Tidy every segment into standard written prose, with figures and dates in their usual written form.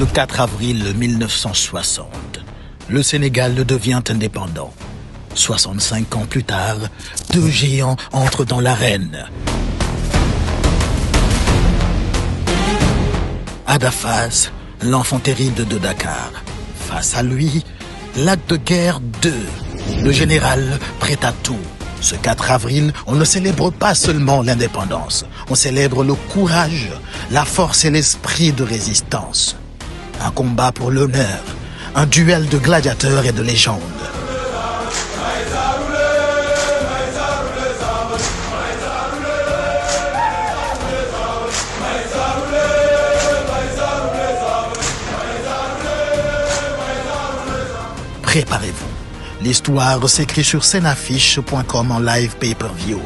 Le 4 avril 1960, le Sénégal devient indépendant. 65 ans plus tard, deux géants entrent dans l'arène. Ada Fass, l'enfant terrible de Dakar. Face à lui, Lac de Guiers 2, le général prêt à tout. Ce 4 avril, on ne célèbre pas seulement l'indépendance, on célèbre le courage, la force et l'esprit de résistance. Un combat pour l'honneur, un duel de gladiateurs et de légendes. Préparez-vous. L'histoire s'écrit sur sceneaffiche.com en live pay-per-view.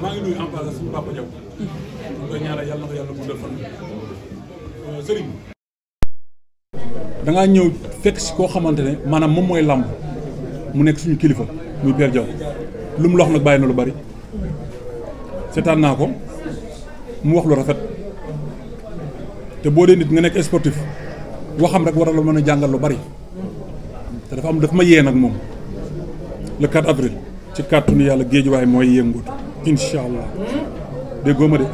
maa ngi nuyu en passant suñu papa Diaw. ñu koy ñaanal yàlla na ko yàlla guddal fan. Serigne. da ngaa ñëw fekk si koo xamante ne maanaam moom mooy làmb mu nekk suñu kilifa muy Père Diaw lu mu lox nag bàyyi na lu bari seetaan naa ko mu wax lu rafet te boo dee nit nga nekk sportif waxam rek war a la mën a jàngal lu bari te dafa am daf ma yee nag moom le 4 avril ci kàttanu yàlla géejuwaay mooy yëngut incha allah déggoo ma de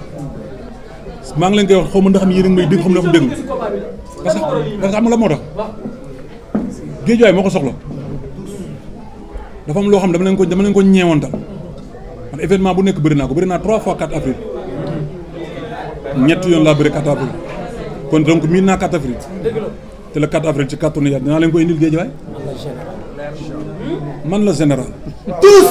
maa ngi leen koy wax xaw ma ndax am yéen a ngi may dégg xam ne dafa dégg parce que am la moo tax géejuwaay moo ko soxla dafa am loo xam dama leen ko ñeewantal man événement bu nekk bëri naa 3 fois 4 avril ñett yoon laa bëri 4 avril kon donc miin naa 4 avril te le 4 avril ci kàttanu yàlla dinaa leen ko indil géejuwaay man la général tous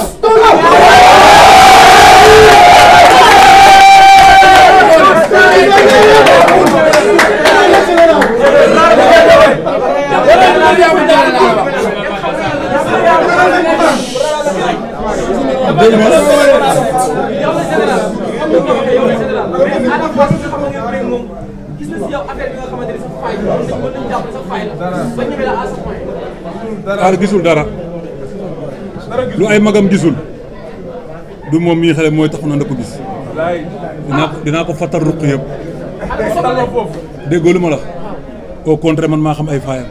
gisul dara lu ay magam gisul du moom mii xale mooy tax na ko gis dinaa ko fattar ruq yëpp déggoo lu ma la au contraire man maa xam ay faayam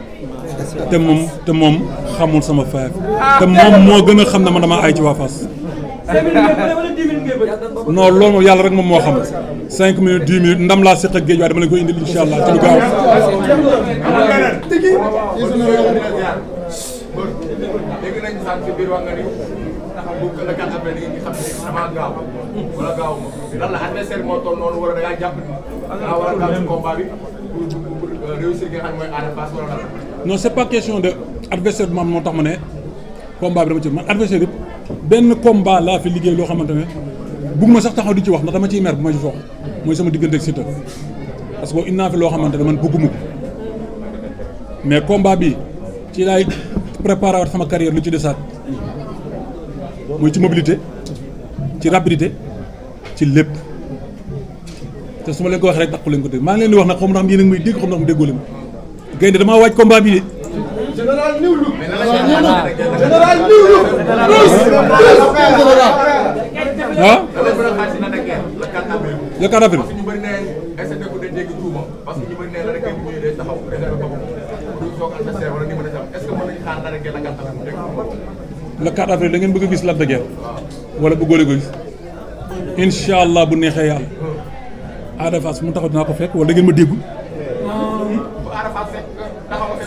te moom xamul sama faayam te moom moo gën a xam ne man damaa ay ci waa Fass non loolu moom yàlla rek moom moo xam 5 minutes 10 minutes ndam laa seq ak géej waaye dama leen koy indil incha allah ci lu gaaw. dégg nañ sànq ci biir wax nga ni bu la gàtt après da ngeen di xam ne damaa gaaw wala gaaw ma lan la adversaire moo toll noonu wala da ngaa jàpp ni da war a gaaw ci combat bi pour réussir nga xam ne mooy Ada Fass wala lan la. non c'est pas question de adversaire bi moo tax ma ne combat bi dama ci man adversaire yëpp benn combat laa fi liggéey loo xamante ne bugg ma sax taxaw di ci wax ndax dama ciy mer bu ma ci sox mooy sama diggante ak Siteu parce que indi naa fi loo xamante ne man bëgguma ko mais combat bi ci laay préparé waat sama carrière lu ci desaat mooy ci mobilité ci rapidité ci lépp te su ma leen ko waxee rek dàqu leen ko dégg maa ngi leen di wax nag xaw ma ndax yéen a ngi may dégg xaw ma ndax déggoo leen gaynde damaa waaj combat bi de. général Niwlu. ah. le 4 avril. parce que ñu bëri nee SDF dañ dégg tuuma parce que ñu bëri nee la rek bu ñëwee day taxaw réserve ko du soog adversaire wala numéro est-ce que mën nañu xaar la rek la 4 avril le 4 avril da ngeen bëgg a gis Lac de Guiers wala bëggoo leen ko gis incha allah bu neexee yàlla Ada Fass fu mu taxaw dinaa ko fekk wala da ngeen ma déggu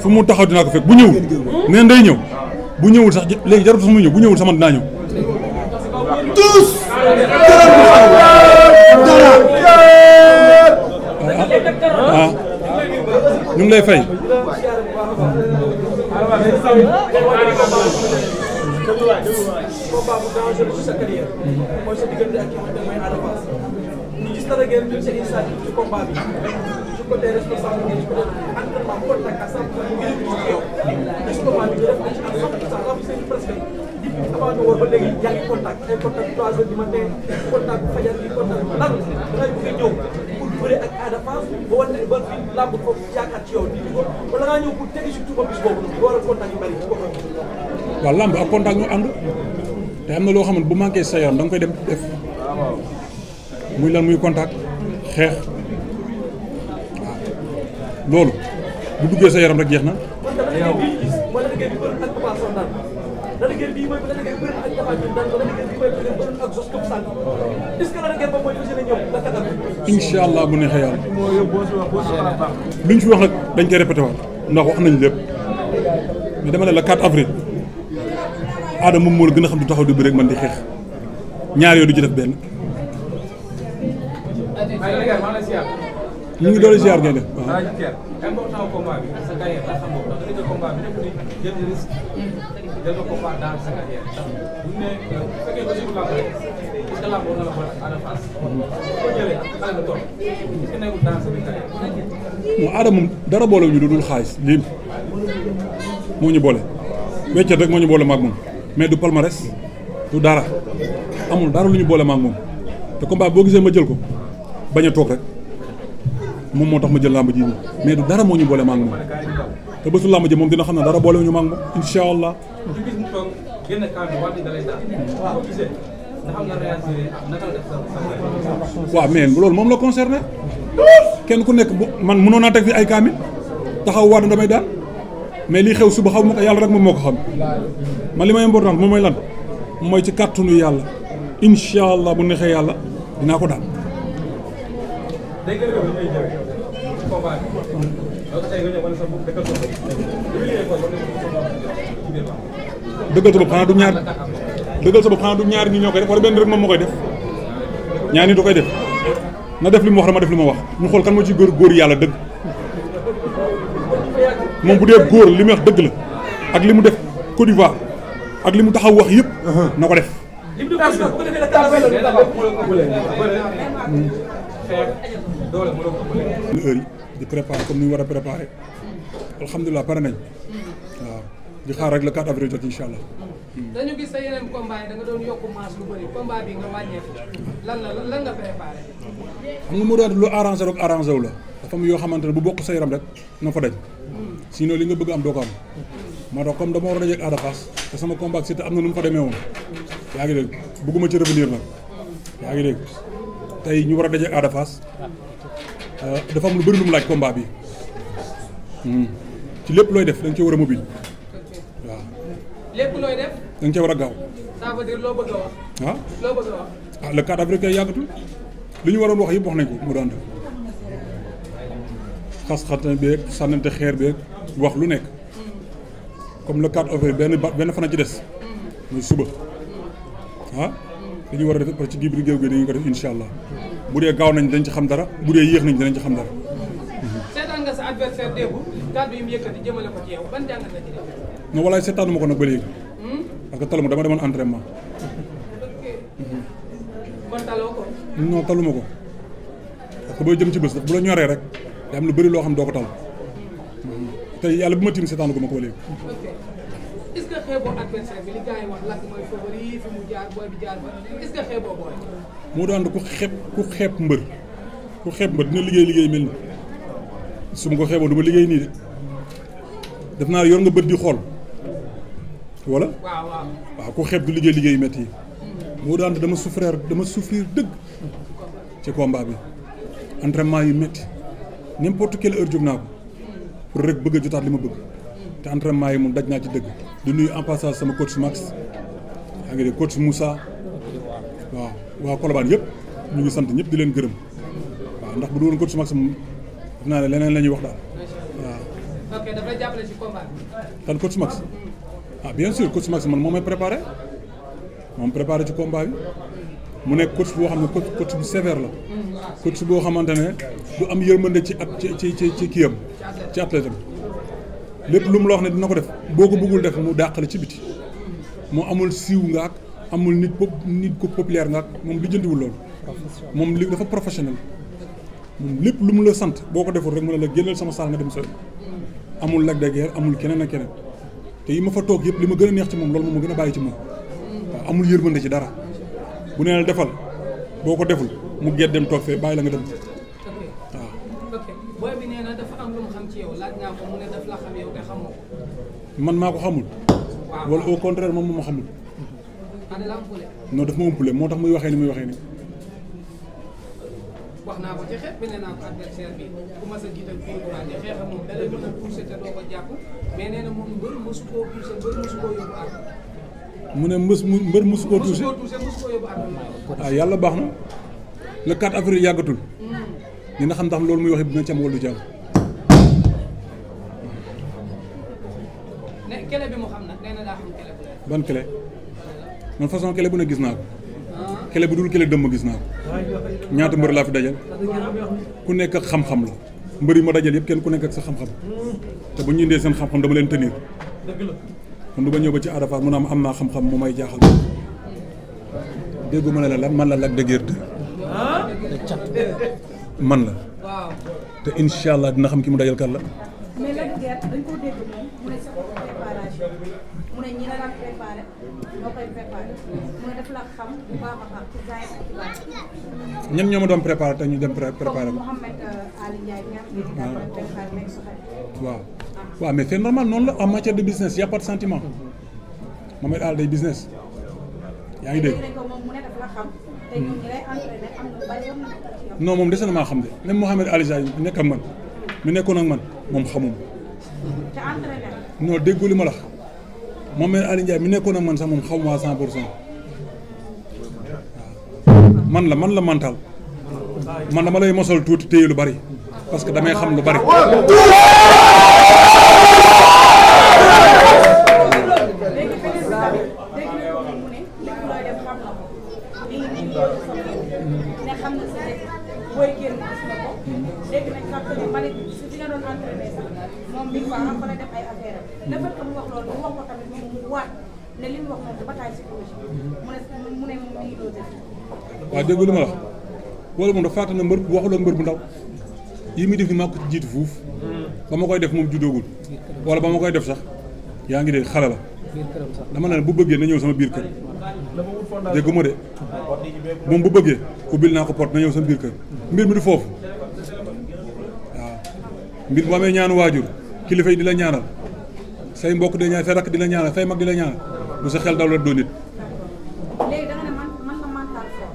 fu mu taxaw dinaa ko fekk bu ñëwul neen day ñëw bu ñëwul sax léegi jarul sax mu ñëw bu ñëwul sax man dinaa ñëw tous ñu ngi lay fay combat bu dangereux ci sa carrière mooy sa diggante ak ki nga xam ne mooy Ada Fass ñu gis na ngeen jël seen initiative ci combat bi ci côté responsabilité ci côté entraînement contact à 100% ngeen ci yow gis combat bi def ci à 100% rafet seen presque avant ñu war ba léegi yaa ngi contact ay contact 3 heures du matin contact fajar bi contact lan da ngay bëgg ñëw pour bëre ak Ada Fass ba wane ba fi làmb ko yaakaar ci yow di ko wala ngaa ñëw pour tegi ci tuba bis boobu nga war a contact yu bari ci ko waaw làmb ak contact ñu ànd te am na loo xam ne bu manqué sa yoon da nga koy dem def muy lan muy contact xeex waaw loolu bu duggee sa yaram rek jeex na. incha allah bu neexee yàlla luñ fi wax nag dañ koy répété waat ndax wax nañ lépp mais dama ne la 4 avril Adama moom moo la gën a xam du taxaw di bëre rek man di xeex ñaar yooyu du ci def benn. ñu ngi doole ziar ngeen def waaw. important combat bi sa carrière la xam nga da nga jël combat bi nekk ni jël risque jël nga combat dans sa carrière bu ne fekkee ko ci lamb rek est-ce que lamb na la xool Ada Fass ko jëlee xale nga toll est-ce que nekkul dans sa carrière non Adama moom dara boole ñu dul xaalis lii moo ñu boole weccet rek moo ñu boole maag moom mais du palmarès du dara amul dara lu ñu boole maag moom te combat boo gisee ma jël ko bañ a toog rek moom moo tax ma jël làmb ji nii mais du dara moo ñu boole maag moom te bésu làmb ji moom dina xam ne dara boole ñu maag moom incha allah. ñu gis mu toog génn kàddu wax di dalay daal waaw gisee ndax am na réagir naka la def sa waaw mais loolu moom la concerné kenn ku nekk bu man mënoon naa teg fi ay kaamil taxaw waat damay daan mais lii xew suba xaw ma ko yàlla rek moom moo ko xam man li may important moom mooy lan mooy ci kàttanu yàlla incha allah bu neexee yàlla dinaa ko daan. day gën a ñëw ñuy ñëw ci combat bi donc tey nga ñëw wala sa bopp dëggal sa bopp dëggal sa bopp xanaa du ñaar dëggal sa bopp xanaa du ñaar ñi ñoo koy def wala benn rek moom moo koy def ñaar ñi du koy def na def li mu wax dama def li ma wax ñu xool kan moo ci góor yàlla dëgg moom bu dee góor li muy wax dëgg la ak li mu def Côte d'Ivoire ak li mu taxaw wax yëpp na ko def. heure yi di préparer comme ni ñu war a préparer alhamdulilah pare nañ waaw di xaar rek le 4 avril jot incha allah. dañu gis sa yeneen combat yi da nga doon yokk masse lu bëri combat bi nga wàññeeku lan nga préparé. xam nga mu doon lu arrangé rek arrangé wu la dafa am yoo xamante ne bu bokk sa yaram rek na fa dañ sinon li nga bëgg am doo ko am moo tax comme dama war a dajeeg Ada Fass te sama combat ak Siteu am na nu mu fa demee woon yaa ngi dégg bëgguma ci revenir nag yaa ngi dégg tey ñu war a dajeeg Ada Fass dafa am lu bëri lu mu laaj combat bi ci lépp looy def da nga cee war a mobile waaw. lépp looy def. da nga cee war a gaaw. ça veut dire loo bëgg a wax. ah loo bëgg a wax. ah le 4 avril kay yàggatul li ñu waroon wax yëpp wax nañ ko mu daan def xas-xas beeg sànnante xeer beeg wax lu nekk comme le 4 avril benn fan a ci des muy suba ah li ñu war a def parce que ci biir géew gi dañu ko def incha allah bu dee gaaw nañ dañ ci xam dara bu dee yéex nañ dinañ ci xam dara. seetaan nga sa adversaire démb kàddu yi mu yëkkati jëmale ko ci yow ban jàngat nga ci def. non walaay seetaanu ma ko nag ba léegi parce que taluma dama demoon entraînement. kon taloo ko. non taluma ko parce que booy jëm ci bés bu la ñoree rek day am lu bëri loo xam doo ko tal tey yàlla bu ma tiim seetaanu ko ma ko ba léegi. ok est-ce que xeeboo adversaire bi li gars yi wax lakk mooy favori fi mu jaar booy bi jaar ba est-ce que xeeboo booy. moo daan ku xeeb mbër dina liggéey mel ni su ma ko xeeboon du ma liggéey nii de def naa yor nga bët di xool wala. waaw ku xeeb du liggéey métti yi. moo daan dama souffrir dëgg ci combat bi entraînement yi métti n'importe quelle heure jóg naa ko pour rek bëgg a jotaat li ma bëgg te entraînement yi moom daj naa ci dëgg di nuyu en passage sama coach Max yaa ngi dégg coach Moussa waaw waa Colobane yëpp ñu ngi sant ñëpp di leen gërëm waaw ndax bu du woon coach Max moom def naa ne leneen la ñuy wax daal waaw. ok dafay jàppale ci combat bi. kan coach Max ah bien sûr coach Max man moo may préparé ci combat bi mu nekk coach boo xam ne coach bu sévère la coach boo xamante ne du am yërmande ci kiyam ci athlète am lépp lu mu la wax ne dina ko def boo ko bëggul def mu dàqale ci biti moo amul siiw nga ak amul nit ko populaire nga ak moom li jëndiwul loolu moom li dafa professionnel moom lépp lu mu la sant boo ko deful rek mu ne la génneel sama saal nga dem sa amul Lac de Guiers amul keneen ak keneen te yi ma fa toog yëpp li ma gën a neex ci moom loolu moom ma gën a bàyyi ci moom waaw amul yërmande ci dara bu nee la defal boo ko deful mu gedd dem toog fee bàyyi la nga dem waaw. ok booy bi nee na dafa am lu mu xam ci yow laaj naa ko mu ne daf la xam yow te xamoo ko. man maa ko xamul. wala au contraire moom moo ma xamul. non daf ma umpule moo tax muy waxee ni muy waxee ni wax naa ko ci xeex bi nee naa ko adversaire bi ku mas a jiital Gris Bordeaux di xeex ak moom da lay mën a touché te doo ko jàpp mais nee na moom mbër mosu koo touché mbër mosu koo yóbbu àll. mu ne mbër mosu koo touché mosu koo yóbbu àll. ah yàlla baax na le 4 avril yàggatul. dina xam ndax loolu muy wax dina ci am wala du ci am. ne kele bi mu xam nag nee na daa xam kele bu ne. ban kele man façon kele bu ne gis naa ko. kele bu dul kele dëmm gis naa ko. ñaata mbër laa fi dajal ku nekk ak xam-xam la mbër yi ma dajal yëpp kenn ku nekk ak sa xam-xam te bu ñu indee seen xam-xam dama leen tenir kon du ba ñëw ba ci Ada Fass mu ne am naa xam-xam mu may jaaxal déggu ma ne la man la Lac de Guiers 2 man la te incha allah dina xam ki mu dajal kan la. mais Lac de Guiers dañ ko dégg moom mu ne sax préparation mu ne ñi la daan préparé ñoo koy préparé mu ne daf la xam bu baax a baax ci zaay ak ci baax. ñan ñoo ma doon préparé te ñu dem préparé ko. Mouhamed Ali Ndiaye ñaar ñi préparé nekk soxal. waaw waaw mais c'est normal noonu la en matière de business y a pas de sentiment Mouhamed Ali day business yaa ngi dégg. moom mu ne daf la xam te ñun ñi lay entraîné am na bari war na ko ci yow. non moom dese na maa xam de même Mouhamed Ali Ndiaye nekk ak man mi nekkoon ak man moom xamum te entraîné non déggu li ma la Mouhamed Ali Ndiaye mi nekkoon ak man sax moom xamuma 100% man la mental man dama lay mosal tuuti téye lu bari parce que damay xam lu bari. léegi beneen bi tamit dégg nañu mu ne lépp looy def xam na ko lii nii ne xam na si booy génn gis na ko dégg nañ sax que ma ne si bi nga doon entraîné sax moom mi ngi fa am fa la def ay affaire am le fait que mu wax loolu mu wax ko tamit moom mu waat ne li mu wax moom du bataille psychologique mu ne moom mi ngi doon def. waaw dégg lu ma la wala moom dafa fàtte na mbër waxul ak mbër bu ndaw yi muy def ni maa ko jiitu fuuf ba ma koy def moom juddoogul wala ba ma koy def sax yaa ngi dégg xale la dama ne bu bëggee na ñëw sama biir kër dégguma de moom bu bëggee ubbil naa ko porte na ñëw sama biir kër mbir mi du foofu waaw mbir bu amee ñaanu waajur kilifa yi di la ñaanal say mbokk di la ñaanal say rakk di la ñaanal say mag di la ñaanal bu sa xel daw la doo nit. léegi da nga ne man la mental fort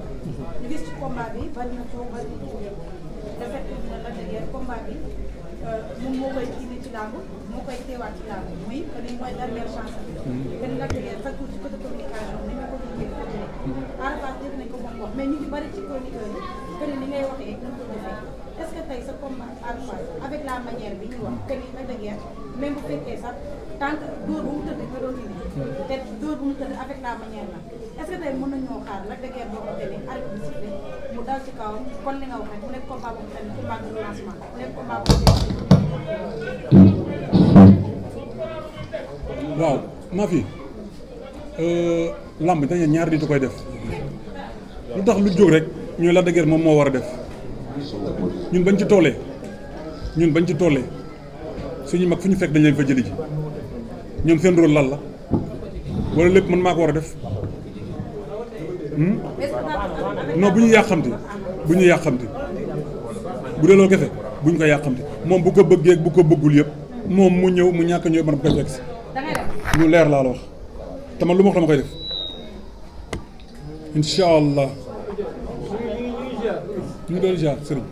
ñu gis ci combat bi bari na coow bari na coow dafa fekk na Lac de Guiers combat bi moom moo koy indi ci làmb moo koy teewaat ci làmb muy que ni mooy dernière chance bi. que ni Lac de Guiers chaque jour ci côté communication ni ñu ko liggéey Ada Fass dégg nañ ko moom wax mais ñu ngi bari ci chroniqueur yi que ni ngay waxee nañ ko defee est-ce que tey sa combat Ada Fass avec la manière bi ñu wax que ni Lac de Guiers même bu fekkee sax tant que dóor bu mu tëdd nga doon indi te dóor bu mu tëdd avec la manière la est-ce que tey mën nañoo xaar Lac de Guiers boo ko demee arrêté bi sifflé mu dal ci kawam kon li nga wax rek mu nekk combat boobu tamit combat de lancement mu nekk combat boobu. waaw maa fi lamb dañu ñaar nit a koy def lu tax lu jóg rek ñu Lac de Guiers moom moo war a def ñun bañ ci tollee suñu mag fu ñu fekk dañ leen fa jëli ji ñoom seen rôle lan la wala lépp man maa ko war a def non bu ñu yàqamti bu dee loolu kese bu ñu ko yàqamti moom bu ko bëggee bu ko bëggul yëpp moom mu ñëw mu ñàkk ñëw man bu koy fekk si lu leer laa la wax te man lu ma wax dama koy def incha allah ñu ngi doon jaar sëriñ.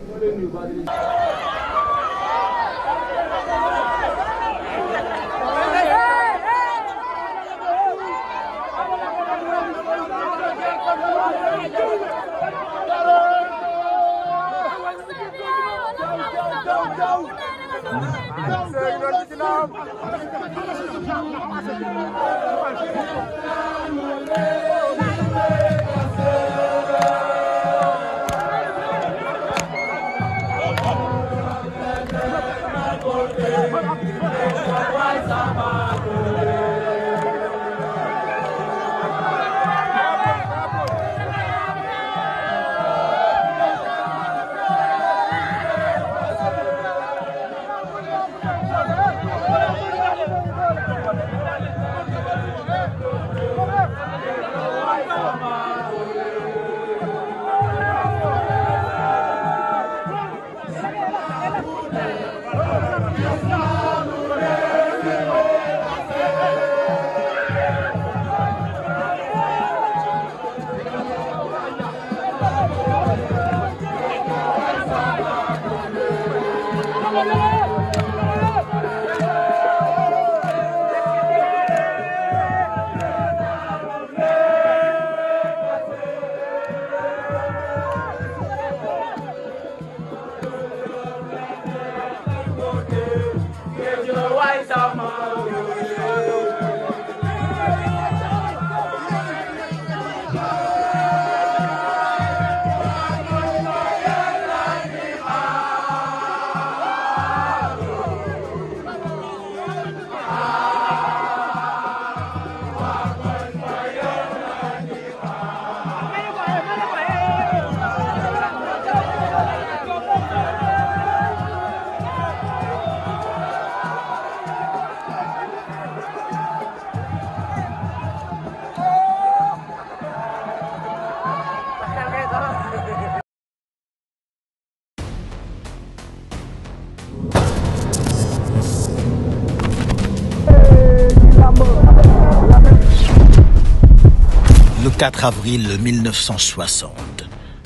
Le 4 avril 1960,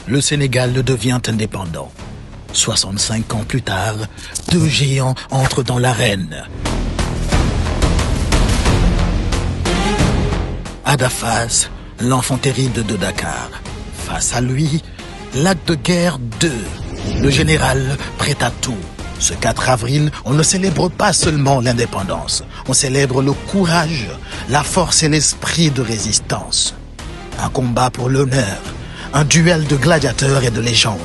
le Sénégal devient indépendant. 65 ans plus tard, deux géants entrent dans l'arène. Ada Fass, l'enfant terrible de Dakar. Face à lui, l'acte de guerre 2, le général prêt à tout. Ce 4 avril, on ne célèbre pas seulement l'indépendance, on célèbre le courage, la force et l'esprit de résistance. Un combat pour l'honneur, un duel de gladiateurs et de légendes.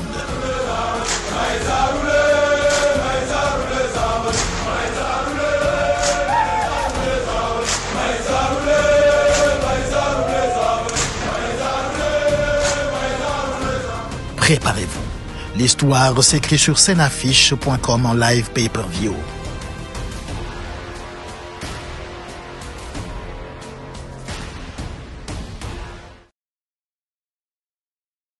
Préparez-vous. L'histoire s'écrit sur sceneaffiche.com en live pay-per-view.